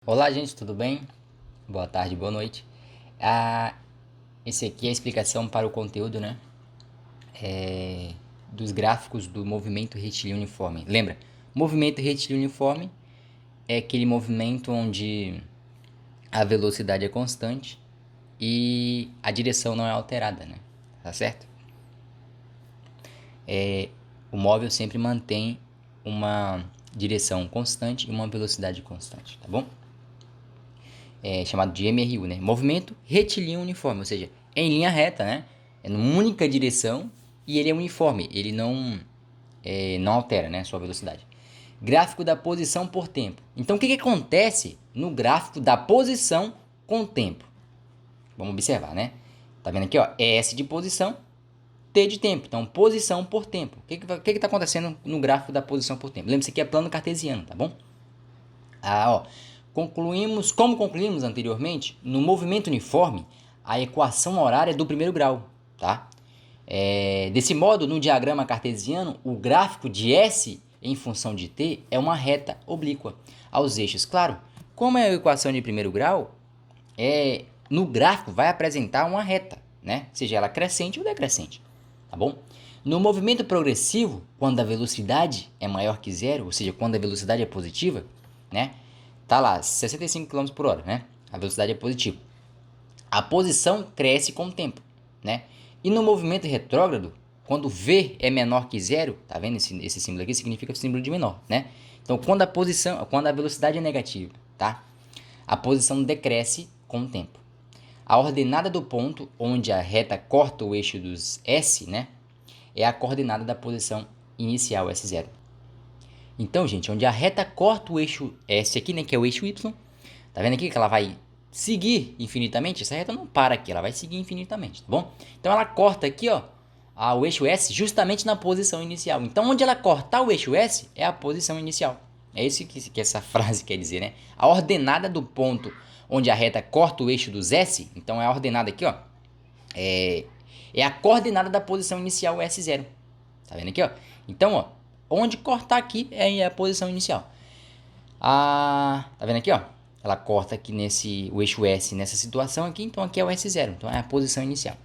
Olá, gente, tudo bem? Boa tarde, boa noite. Esse aqui é a explicação para o conteúdo, né? Dos gráficos do movimento retilíneo uniforme. Lembra? Movimento retilíneo uniforme é aquele movimento onde a velocidade é constante e a direção não é alterada, né? Tá certo? O móvel sempre mantém uma direção constante e uma velocidade constante, tá bom? Chamado de MRU, né? Movimento retilíneo uniforme, ou seja, é em linha reta, né? É numa única direção e ele é uniforme, ele não altera, né, sua velocidade. Gráfico da posição por tempo. Então, o que acontece no gráfico da posição com tempo? Vamos observar, né? Tá vendo aqui, ó? S de posição, T de tempo. Então, posição por tempo. O que está acontecendo no gráfico da posição por tempo? Lembra, isso aqui é plano cartesiano, tá bom? Como concluímos anteriormente, no movimento uniforme, a equação horária é do primeiro grau, tá? Desse modo, no diagrama cartesiano, o gráfico de S em função de t é uma reta oblíqua aos eixos. Claro, como é a equação de primeiro grau, no gráfico vai apresentar uma reta, né? Seja ela crescente ou decrescente, tá bom? No movimento progressivo, quando a velocidade é maior que zero, ou seja, quando a velocidade é positiva, né? Tá lá, 65 km por hora, né? A velocidade é positiva. A posição cresce com o tempo, né? E no movimento retrógrado, quando V é menor que zero, tá vendo esse símbolo aqui? Significa símbolo de menor, né? Então, quando a velocidade é negativa, tá? A posição decresce com o tempo. A ordenada do ponto onde a reta corta o eixo dos S, né? É a coordenada da posição inicial, S0. Então, gente, onde a reta corta o eixo S aqui, né, que é o eixo Y, tá vendo aqui que ela vai seguir infinitamente? Essa reta não para aqui, ela vai seguir infinitamente, tá bom? Então, ela corta aqui, ó, o eixo S justamente na posição inicial. Então, onde ela cortar o eixo S é a posição inicial. É isso que essa frase quer dizer, né? A ordenada do ponto onde a reta corta o eixo dos S, então é a ordenada aqui, ó, é a coordenada da posição inicial S0. Tá vendo aqui, ó? Então, ó, onde cortar aqui é a posição inicial. Tá vendo aqui, ó? Ela corta aqui o eixo S nessa situação aqui, então aqui é o S0, então é a posição inicial,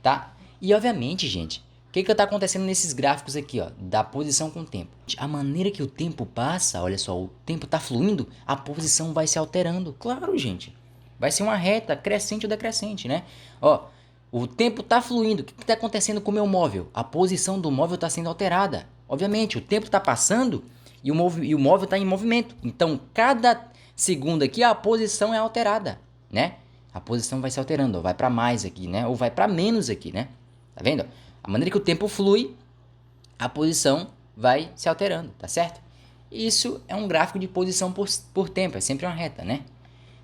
tá? E obviamente, gente, o que está acontecendo nesses gráficos aqui, ó, da posição com o tempo? A maneira que o tempo passa, olha só, o tempo está fluindo, a posição vai se alterando. Claro, gente, vai ser uma reta crescente ou decrescente, né? Ó, o tempo está fluindo, o que está acontecendo com o meu móvel? A posição do móvel está sendo alterada. Obviamente, o tempo está passando e o móvel está em movimento. Então, cada segundo aqui, a posição é alterada, né? A posição vai se alterando, ó, vai para mais aqui, né? Ou vai para menos aqui, né? Tá vendo? A maneira que o tempo flui, a posição vai se alterando, tá certo? Isso é um gráfico de posição por tempo, é sempre uma reta, né?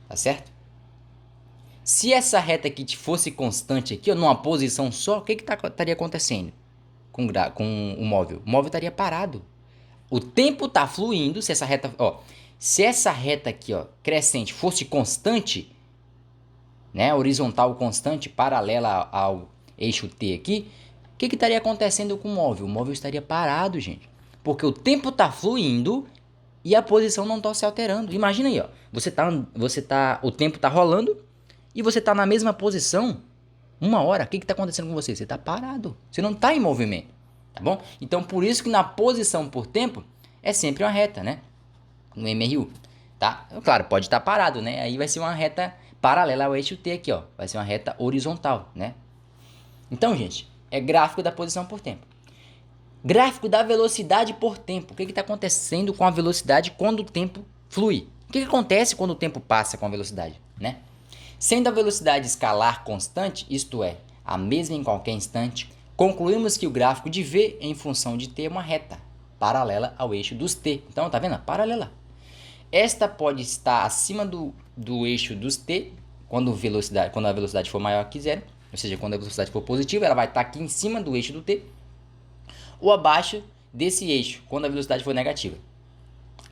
Tá certo? Se essa reta aqui fosse constante aqui, ó, numa posição só, o que estaria acontecendo com o móvel? O móvel estaria parado. O tempo está fluindo, se essa reta aqui, ó, crescente fosse constante, né, horizontal constante, paralela ao eixo T aqui, o que estaria acontecendo com o móvel? O móvel estaria parado, gente, porque o tempo está fluindo e a posição não está se alterando. Imagina aí, ó, o tempo está rolando e você está na mesma posição uma hora. O que está acontecendo com você? Você está parado, você não está em movimento, tá bom? Então, por isso que na posição por tempo é sempre uma reta, né? No MRU, tá? Claro, pode estar parado, né? Aí vai ser uma reta paralela ao eixo T aqui, ó. Vai ser uma reta horizontal, né? Então, gente, é gráfico da posição por tempo. Gráfico da velocidade por tempo. O que está acontecendo com a velocidade quando o tempo flui? O que acontece quando o tempo passa com a velocidade, né? Sendo a velocidade escalar constante, isto é, a mesma em qualquer instante, concluímos que o gráfico de V em função de t é uma reta paralela ao eixo dos t. Então, tá vendo? Paralela. Esta pode estar acima do eixo dos t quando a velocidade for maior que zero, ou seja, quando a velocidade for positiva, ela vai estar aqui em cima do eixo do t, ou abaixo desse eixo quando a velocidade for negativa.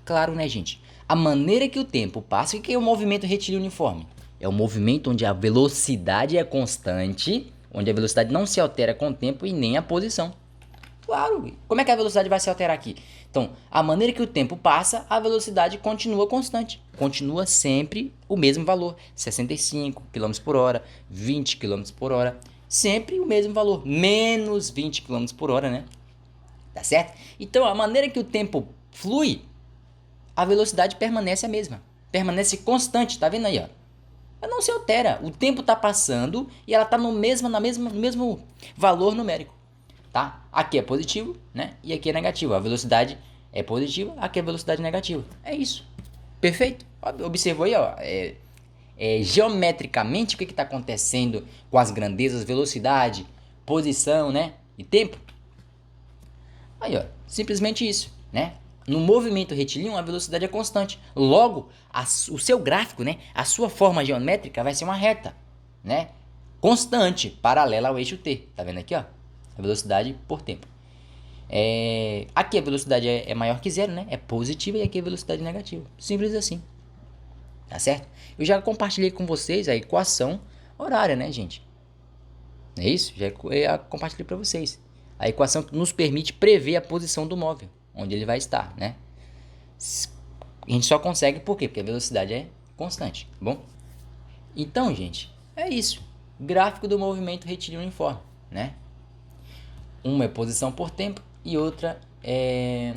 Claro, né, gente? A maneira que o tempo passa, o que é o movimento retilíneo uniforme? É o movimento onde a velocidade é constante, onde a velocidade não se altera com o tempo e nem a posição. Claro, como é que a velocidade vai se alterar aqui? Então, a maneira que o tempo passa, a velocidade continua constante. Continua sempre o mesmo valor, 65 km por hora, 20 km por hora, sempre o mesmo valor, menos 20 km por hora, né? Tá certo? Então, a maneira que o tempo flui, a velocidade permanece a mesma, permanece constante, tá vendo aí, ó? Ela não se altera, o tempo está passando e ela está no mesmo valor numérico. Tá? Aqui é positivo, né? E aqui é negativo. A velocidade é positiva, aqui é velocidade negativa. É isso. Perfeito? Observou aí, ó. Geometricamente, o que está acontecendo com as grandezas, velocidade, posição, né? E tempo? Aí, ó. Simplesmente isso, né? No movimento retilíneo, a velocidade é constante. Logo, o seu gráfico, né? A sua forma geométrica vai ser uma reta, né? Constante, paralela ao eixo T. Tá vendo aqui, ó? A velocidade por tempo. Aqui a velocidade é maior que zero, né? É positiva, e aqui a velocidade é negativa. Simples assim. Tá certo? Eu já compartilhei com vocês a equação horária, né, gente? É isso? Já compartilhei para vocês. A equação que nos permite prever a posição do móvel, onde ele vai estar, né? A gente só consegue por quê? Porque a velocidade é constante, tá bom? Então, gente, é isso. Gráfico do movimento retilíneo uniforme, né? Uma é posição por tempo e outra é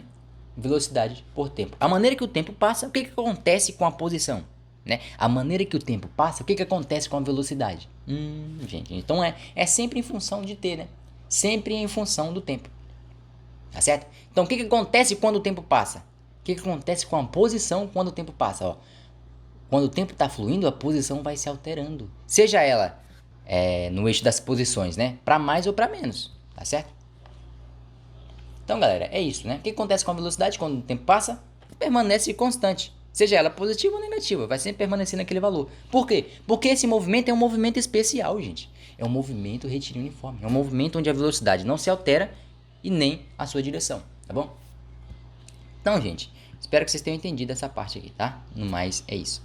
velocidade por tempo. A maneira que o tempo passa, o que acontece com a posição? Né? A maneira que o tempo passa, o que acontece com a velocidade? Gente, então é sempre em função de t, né? Sempre em função do tempo. Tá certo? Então o que acontece quando o tempo passa? O que acontece com a posição quando o tempo passa? Ó, quando o tempo está fluindo, a posição vai se alterando. Seja ela no eixo das posições, né? Para mais ou para menos. Tá certo? Então, galera, é isso, né? O que acontece com a velocidade quando o tempo passa? Permanece constante. Seja ela positiva ou negativa, vai sempre permanecer naquele valor. Por quê? Porque esse movimento é um movimento especial, gente. É um movimento retilíneo uniforme. É um movimento onde a velocidade não se altera e nem a sua direção, tá bom? Então, gente, espero que vocês tenham entendido essa parte aqui, tá? No mais, é isso.